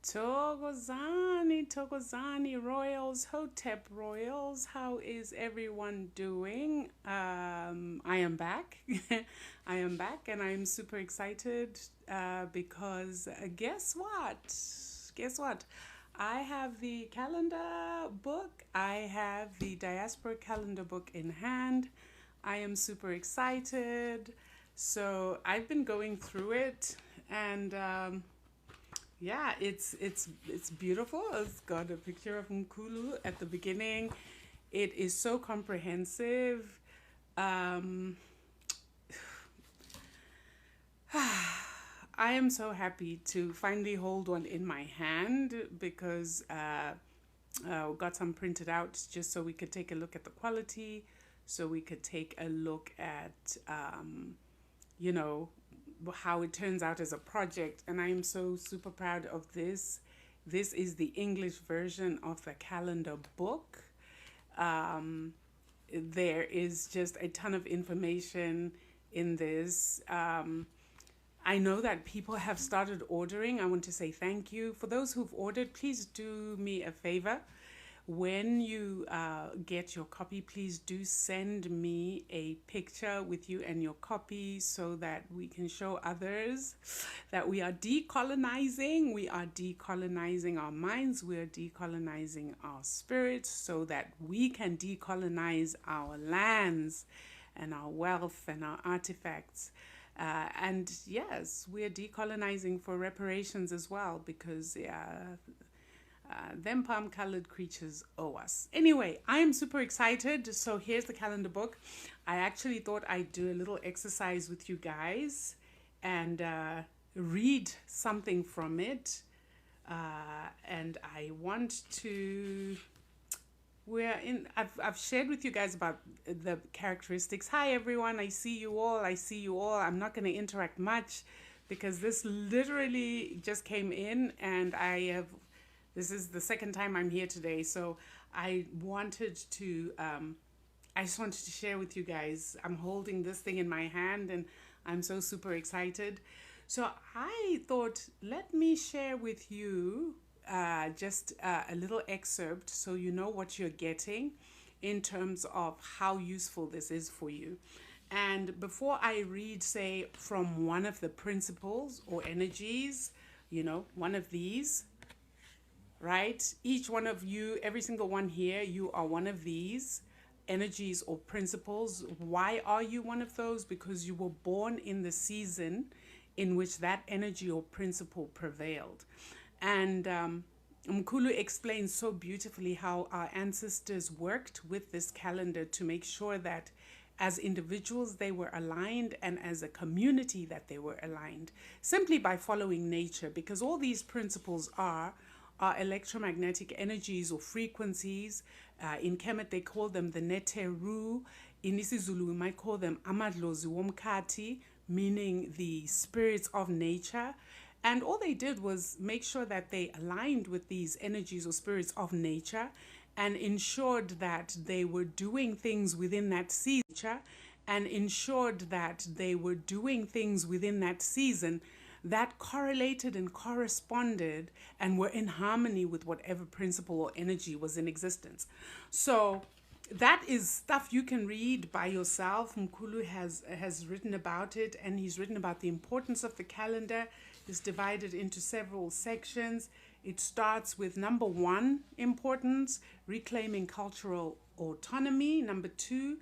Togozani, Togozani Royals, Hotep Royals, how is everyone doing? I am back. I am back and I'm super excited because guess what? Guess what? I have the calendar book, I have the diaspora calendar book in hand. I am super excited. So I've been going through it and yeah, it's beautiful. It's got a picture of Nkulu at the beginning. It is so comprehensive. Um, I am so happy to finally hold one in my hand because got some printed out just so we could take a look at the quality, so we could take a look at you know how it turns out as a project. And I am so super proud of this. This is the English version of the calendar book. um, there is just a ton of information in this. I know that people have started ordering. I want to say thank you. For those who've ordered, please do me a favor. When you get your copy, please do send me a picture with you and your copy so that we can show others that we are decolonizing. We are decolonizing our minds. We are decolonizing our spirits so that we can decolonize our lands and our wealth and our artifacts. And yes, we're decolonizing for reparations as well because them palm colored creatures owe us. Anyway, I am super excited. So here's the calendar book. I actually thought I'd do a little exercise with you guys and read something from it. And I want to I've shared with you guys about the characteristics. Hi everyone, I see you all. I'm not going to interact much because this literally just came in and this is the second time I'm here today. So I just wanted to share with you guys. I'm holding this thing in my hand and I'm so super excited. So I thought, let me share with you just a little excerpt so you know what you're getting in terms of how useful this is for you. And before I read, say, from one of the principles or energies, one of these, right? Each one of you, every single one here, you are one of these energies or principles. Why are you one of those? Because you were born in the season in which that energy or principle prevailed. And Mkulu explains so beautifully how our ancestors worked with this calendar to make sure that as individuals they were aligned and as a community that they were aligned simply by following nature, because all these principles are electromagnetic energies or frequencies. In Kemet they call them the neteru. In isiZulu we might call them amadlozi womkati, meaning the spirits of nature. And all they did was make sure that they aligned with these energies or spirits of nature and ensured that they were doing things within that season that correlated and corresponded and were in harmony with whatever principle or energy was in existence. So that is stuff you can read by yourself. Mkulu has written about it, and he's written about the importance of the calendar. It's divided into several sections. It starts with number 1, importance, reclaiming cultural autonomy. Number 2,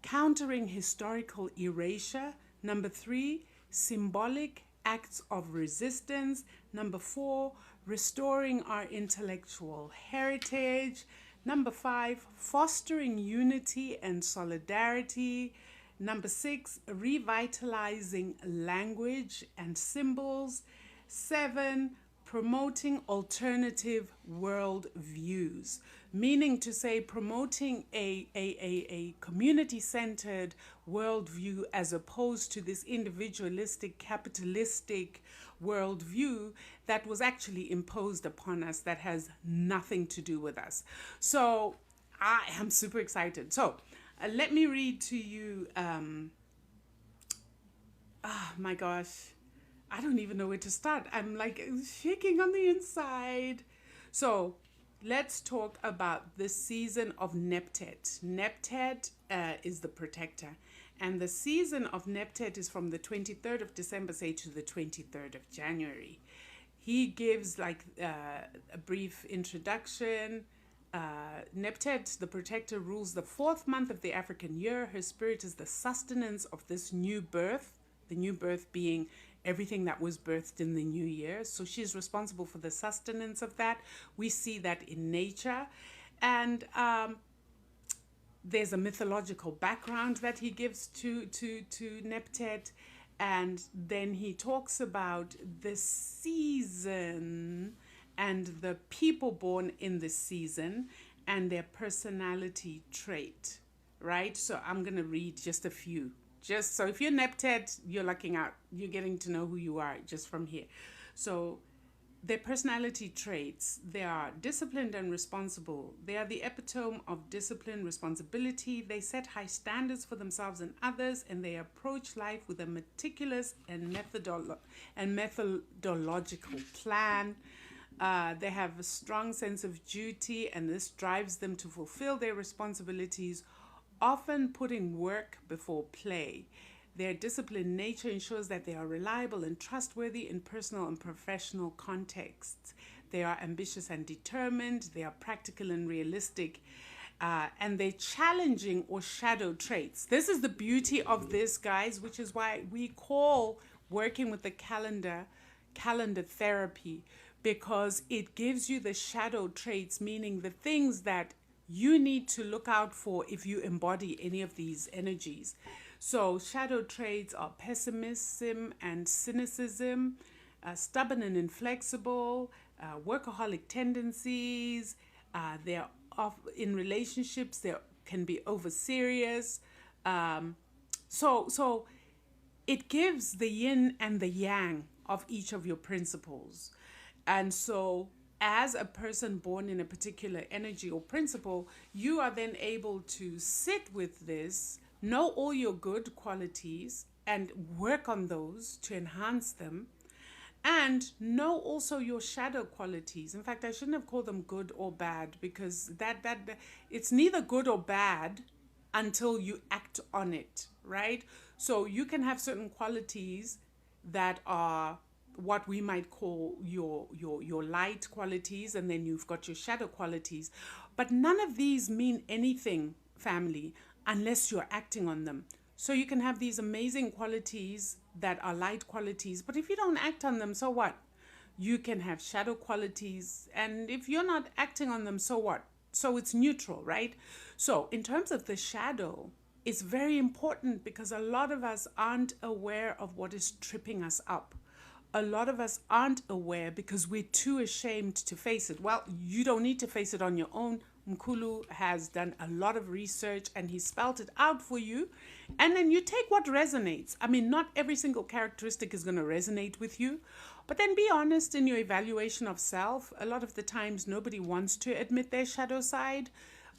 countering historical erasure. Number 3, symbolic acts of resistance. Number 4, restoring our intellectual heritage. Number 5, fostering unity and solidarity. Number 6, revitalizing language and symbols. 7, promoting alternative world views, meaning to say promoting a community-centered worldview as opposed to this individualistic, capitalistic worldview that was actually imposed upon us that has nothing to do with us. So I am super excited. So let me read to you, oh my gosh, I don't even know where to start. I'm like shaking on the inside. So let's talk about the season of Neptet. Neptet is the protector. And the season of Neptet is from the 23rd of December, say, to the 23rd of January. He gives like a brief introduction. Neptet, the protector, rules the fourth month of the African year. Her spirit is the sustenance of this new birth, the new birth being everything that was birthed in the new year. So she's responsible for the sustenance of that. We see that in nature. And there's a mythological background that he gives to Neptet. And then he talks about the season and the people born in this season and their personality trait, right? So I'm going to read just a few. Just so if you're Neptet, you're lucking out. You're getting to know who you are just from here. So their personality traits, they are disciplined and responsible. They are the epitome of discipline, responsibility. They set high standards for themselves and others, and they approach life with a meticulous and methodological plan. They have a strong sense of duty, and this drives them to fulfill their responsibilities, often putting work before play. Their disciplined nature ensures that they are reliable and trustworthy in personal and professional contexts. They are ambitious and determined. They are practical and realistic. And they're challenging or shadow traits. This is the beauty of this, guys, which is why we call working with the calendar therapy, because it gives you the shadow traits, meaning the things that you need to look out for if you embody any of these energies. So shadow traits are pessimism and cynicism, stubborn and inflexible, workaholic tendencies. They're in relationships, they can be over serious. So it gives the yin and the yang of each of your principles. And so as a person born in a particular energy or principle, you are then able to sit with this, know all your good qualities and work on those to enhance them, and know also your shadow qualities. In fact, I shouldn't have called them good or bad, because that it's neither good or bad until you act on it, right? So you can have certain qualities that are what we might call your light qualities, and then you've got your shadow qualities. But none of these mean anything, family, unless you're acting on them. So you can have these amazing qualities that are light qualities, but if you don't act on them, so what? You can have shadow qualities, and if you're not acting on them, so what? So it's neutral, right? So in terms of the shadow, it's very important because a lot of us aren't aware of what is tripping us up. A lot of us aren't aware because we're too ashamed to face it. Well, you don't need to face it on your own. Mkulu has done a lot of research and he spelled it out for you. And then you take what resonates. I mean, not every single characteristic is going to resonate with you. But then be honest in your evaluation of self. A lot of the times nobody wants to admit their shadow side.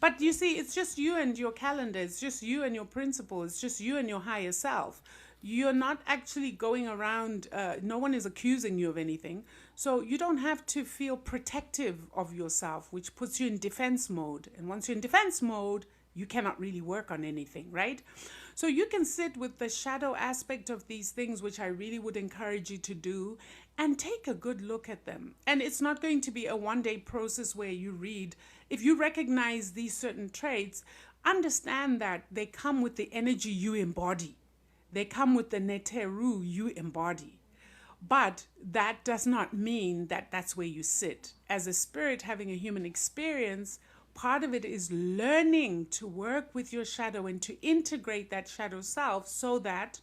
But you see, it's just you and your calendar. It's just you and your principle. It's just you and your higher self. You're not actually going around, no one is accusing you of anything. So you don't have to feel protective of yourself, which puts you in defense mode. And once you're in defense mode, you cannot really work on anything, right? So you can sit with the shadow aspect of these things, which I really would encourage you to do, and take a good look at them. And it's not going to be a one-day process where you read. If you recognize these certain traits, understand that they come with the energy you embody. They come with the neteru you embody. But that does not mean that that's where you sit. As a spirit having a human experience, part of it is learning to work with your shadow and to integrate that shadow self so that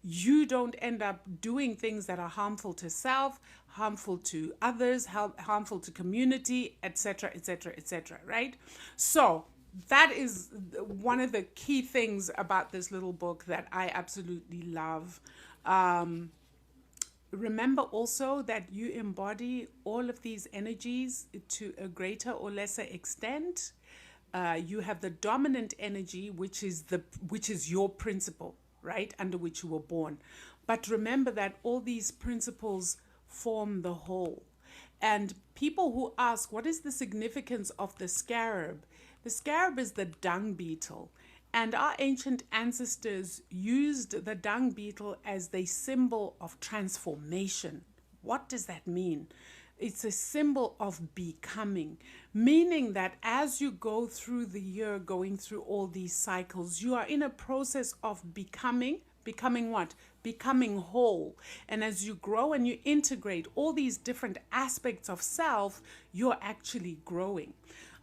you don't end up doing things that are harmful to self, harmful to others, harmful to community, etc., etc., etc., right? So that is one of the key things about this little book that I absolutely love. Remember also that you embody all of these energies to a greater or lesser extent. You have the dominant energy, which is your principle, right, under which you were born. But remember that all these principles form the whole. And people who ask, what is the significance of the scarab? The scarab is the dung beetle. And our ancient ancestors used the dung beetle as the symbol of transformation. What does that mean? It's a symbol of becoming, meaning that as you go through the year, going through all these cycles, you are in a process of becoming. Becoming what? Becoming whole. And as you grow and you integrate all these different aspects of self, you're actually growing.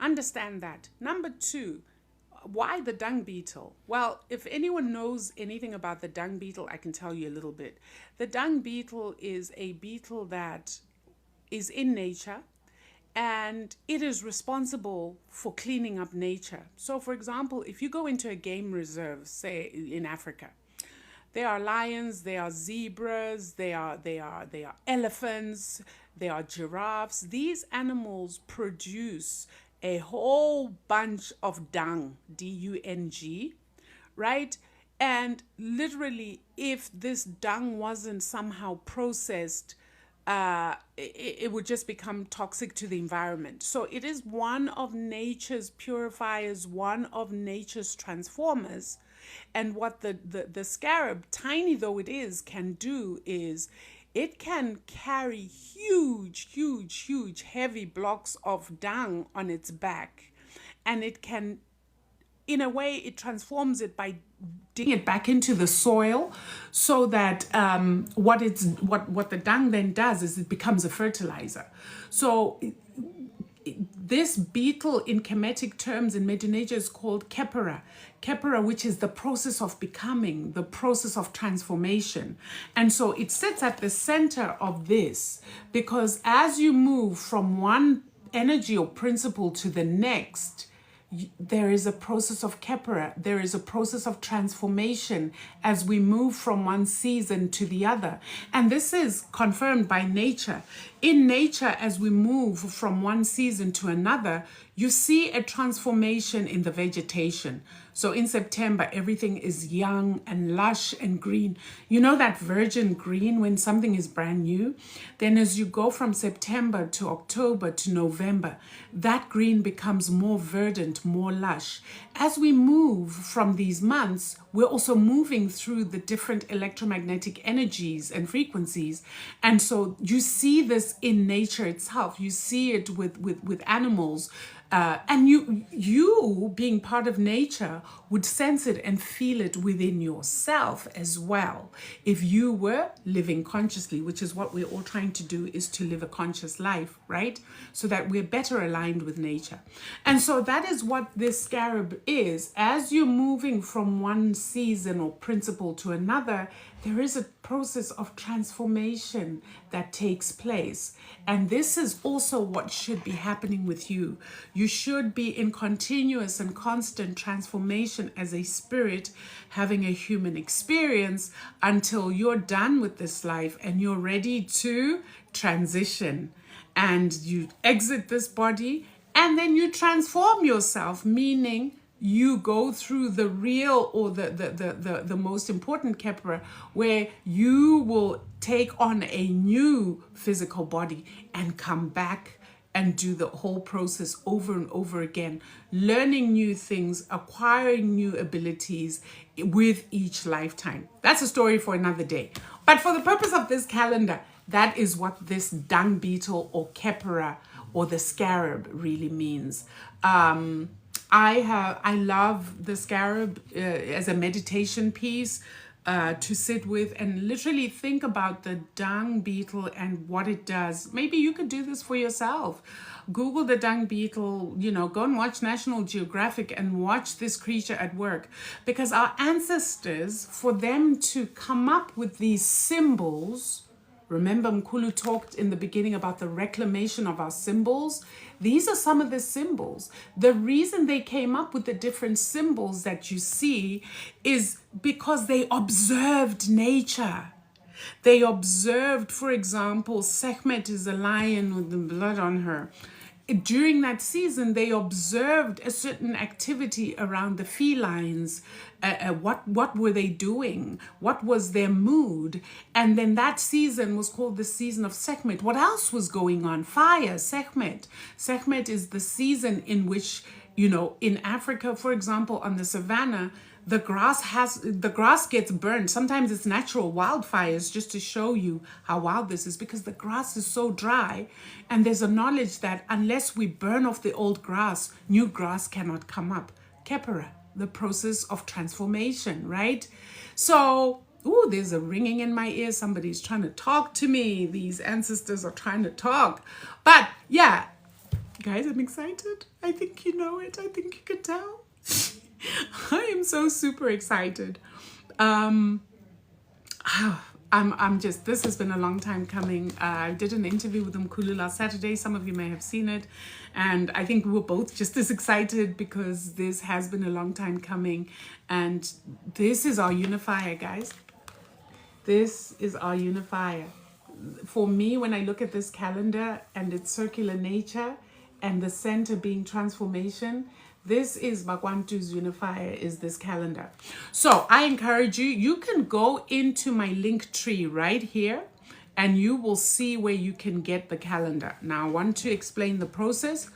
Understand that. Number two, why the dung beetle? Well, if anyone knows anything about the dung beetle, I can tell you a little bit. The dung beetle is a beetle that is in nature, and it is responsible for cleaning up nature. So, for example, if you go into a game reserve, say in Africa, there are lions, there are zebras, there are elephants, there are giraffes. These animals produce a whole bunch of dung, D-U-N-G, right? And literally, if this dung wasn't somehow processed, it would just become toxic to the environment. So it is one of nature's purifiers, one of nature's transformers. And what the scarab, tiny though it is, can do is it can carry huge, heavy blocks of dung on its back. And it can, in a way, it transforms it by digging it back into the soil, so that what the dung then does is it becomes a fertilizer. So this beetle in Kemetic terms in Medunasia is called Khepera. Khepera, which is the process of becoming, the process of transformation. And so it sits at the center of this, because as you move from one energy or principle to the next, there is a process of Khepera, there is a process of transformation as we move from one season to the other. And this is confirmed by nature. In nature, as we move from one season to another, you see a transformation in the vegetation. So in September, everything is young and lush and green. You know that virgin green when something is brand new? Then as you go from September to October to November, that green becomes more verdant, more lush. As we move from these months, we're also moving through the different electromagnetic energies and frequencies. And so you see this in nature itself. You see it with animals. And you being part of nature would sense it and feel it within yourself as well, if you were living consciously, which is what we're all trying to do, is to live a conscious life, right? So that we're better aligned with nature. And so that is what this scarab is. As you're moving from one season or principle to another, there is a process of transformation that takes place. And this is also what should be happening with you. You should be in continuous and constant transformation as a spirit, having a human experience until you're done with this life and you're ready to transition. And you exit this body and then you transform yourself, meaning you go through the real or the most important Khepera, where you will take on a new physical body and come back and do the whole process over and over again, learning new things, acquiring new abilities with each lifetime. That's a story for another day. But for the purpose of this calendar, that is what this dung beetle or Khepera or the scarab really means. I love the scarab as a meditation piece to sit with and literally think about the dung beetle and what it does. Maybe you could do this for yourself. Google the dung beetle, go and watch National Geographic and watch this creature at work. Because our ancestors, for them to come up with these symbols, remember Mkulu talked in the beginning about the reclamation of our symbols. These are some of the symbols. The reason they came up with the different symbols that you see is because they observed nature. They observed, for example, Sekhmet is a lion with the blood on her. during that season, they observed a certain activity around the felines. What were they doing? What was their mood? And then that season was called the season of Sekhmet. What else was going on? Fire, Sekhmet. Sekhmet is the season in which, you know, in Africa, for example, on the savannah, the grass gets burned. Sometimes it's natural wildfires, just to show you how wild this is, because the grass is so dry, and there's a knowledge that unless we burn off the old grass, new grass cannot come up. Kepera, the process of transformation, right? So, ooh, there's a ringing in my ear. Somebody's trying to talk to me. These ancestors are trying to talk. But yeah, guys, I'm excited. I think you know it. I think you could tell. I am so super excited. I'm just, this has been a long time coming. I did an interview with Mkhulu last Saturday. Some of you may have seen it. And I think we were both just as excited because this has been a long time coming. And this is our unifier, guys. This is our unifier. For me, when I look at this calendar and its circular nature and the center being transformation, this is Bakwantu's unifier, is this calendar. So I encourage you, you can go into my link tree right here and you will see where you can get the calendar. Now I want to explain the process.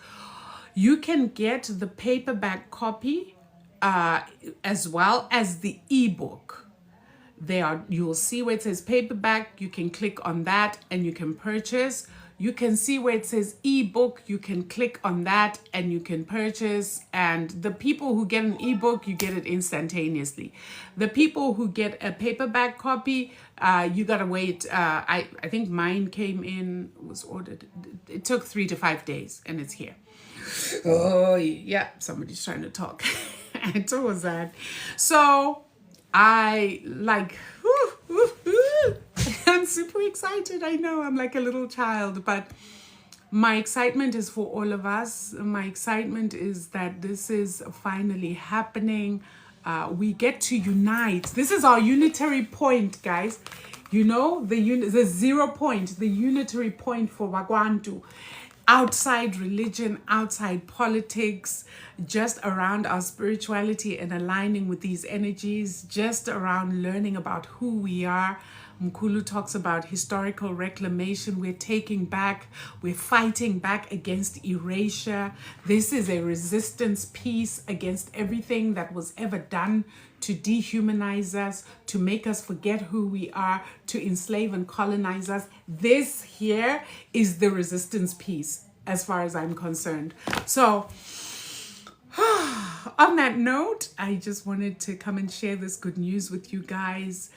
You can get the paperback copy as well as the ebook. You will see where it says paperback. You can click on that and you can purchase. You can see where it says ebook. You can click on that and you can purchase. And the people who get an ebook, you get it instantaneously. The people who get a paperback copy, you gotta wait. I think mine came in, was ordered. It took 3 to 5 days and it's here. Oh yeah, somebody's trying to talk. And so was that. So I like, I'm super excited. I know I'm like a little child, but my excitement is for all of us. My excitement is that this is finally happening. We get to unite. This is our unitary point, guys. You know, the 0 point, the unitary point for Wagwantu. Outside religion, outside politics, just around our spirituality and aligning with these energies, just around learning about who we are. Mkhulu talks about historical reclamation. We're taking back, we're fighting back against erasure. This is a resistance piece against everything that was ever done to dehumanize us, to make us forget who we are, to enslave and colonize us. This here is the resistance piece, as far as I'm concerned. So, on that note, I just wanted to come and share this good news with you guys.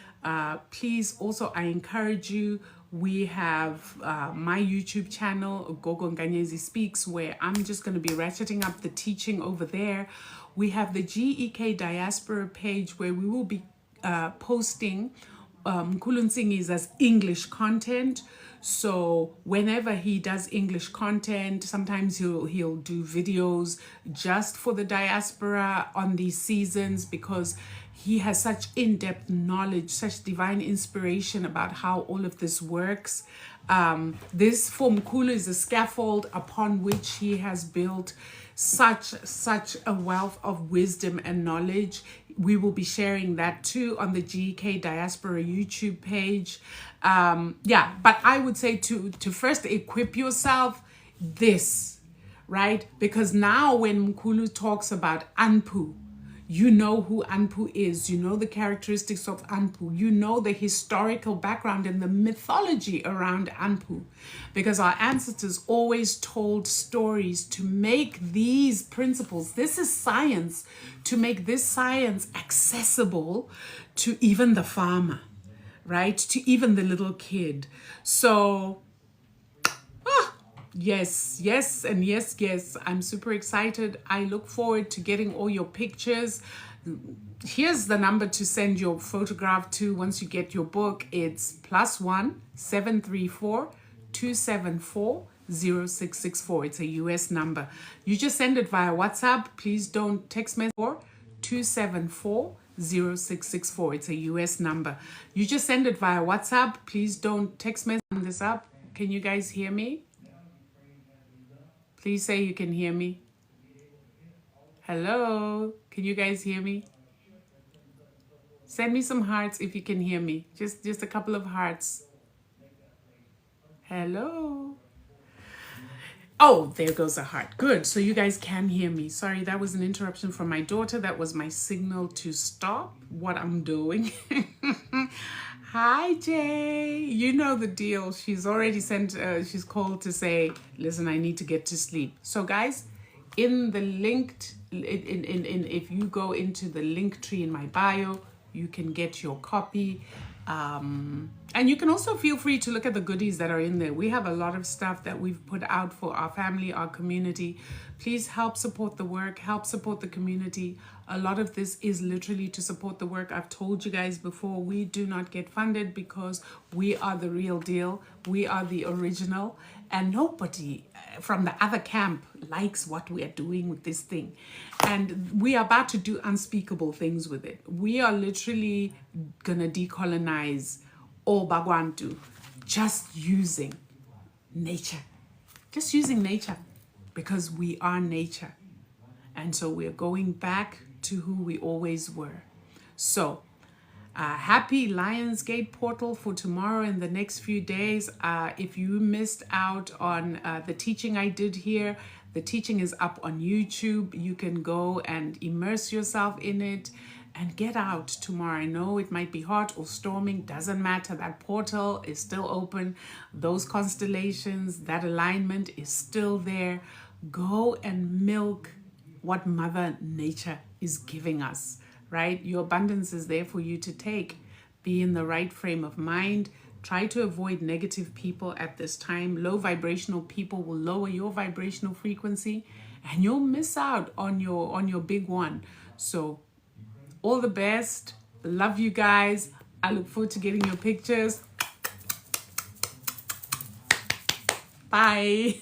Please, also, I encourage you, we have my YouTube channel, Gogo Nganyezi Speaks, where I'm just going to be ratcheting up the teaching over there. We have the GEK Diaspora page where we will be posting Mkhulu Nsingiza's English content. So whenever he does English content, sometimes he'll do videos just for the diaspora on these seasons, because he has such in-depth knowledge, such divine inspiration about how all of this works. This for Mkhulu is a scaffold upon which he has built such a wealth of wisdom and knowledge. We will be sharing that too on the GK Diaspora YouTube page. Yeah, but I would say to first equip yourself this, right? Because now when Mkhulu talks about Anpu, you know who Anpu is, you know the characteristics of Anpu, you know the historical background and the mythology around Anpu, because our ancestors always told stories to make these principles, this is science, to make this science accessible to even the farmer, right? To even the little kid. So, yes, yes, and yes, yes. I'm super excited. I look forward to getting all your pictures. Here's the number to send your photograph to once you get your book. It's +1 734 274 0664. It's a US number. You just send it via WhatsApp. Please don't text message. 274 0664. It's a US number. You just send it via WhatsApp. Please don't text message this up. Can you guys hear me? Please say you can hear me. Hello? Can you guys hear me? Send me some hearts if you can hear me. Just a couple of hearts. Hello? Oh, there goes a heart. Good. So you guys can hear me. Sorry, that was an interruption from my daughter. That was my signal to stop what I'm doing. Hi, Jay. You know the deal. She's already sent, she's called to say, listen, I need to get to sleep. So guys, in the linked, if you go into the link tree in my bio, you can get your copy. And you can also feel free to look at the goodies that are in there. We have a lot of stuff that we've put out for our family, our community. Please help support the work, help support the community. A lot of this is literally to support the work. I've told you guys before, we do not get funded because we are the real deal. We are the original, and nobody from the other camp likes what we are doing with this thing. And we are about to do unspeakable things with it. We are literally gonna decolonize all Bagwantu just using nature. Just using nature, because we are nature. And so we're going back to who we always were. So happy Lionsgate portal for tomorrow and the next few days. If you missed out on the teaching I did here, the teaching is up on YouTube. You can go and immerse yourself in it and get out tomorrow. I know it might be hot or storming, doesn't matter. That portal is still open. Those constellations, that alignment is still there. Go and milk what Mother Nature is giving us, right? Your abundance is there for you to take. Be in the right frame of mind. Try to avoid negative people at this time. Low vibrational people will lower your vibrational frequency and you'll miss out on your big one. So all the best. Love you guys. I look forward to getting your pictures. Bye.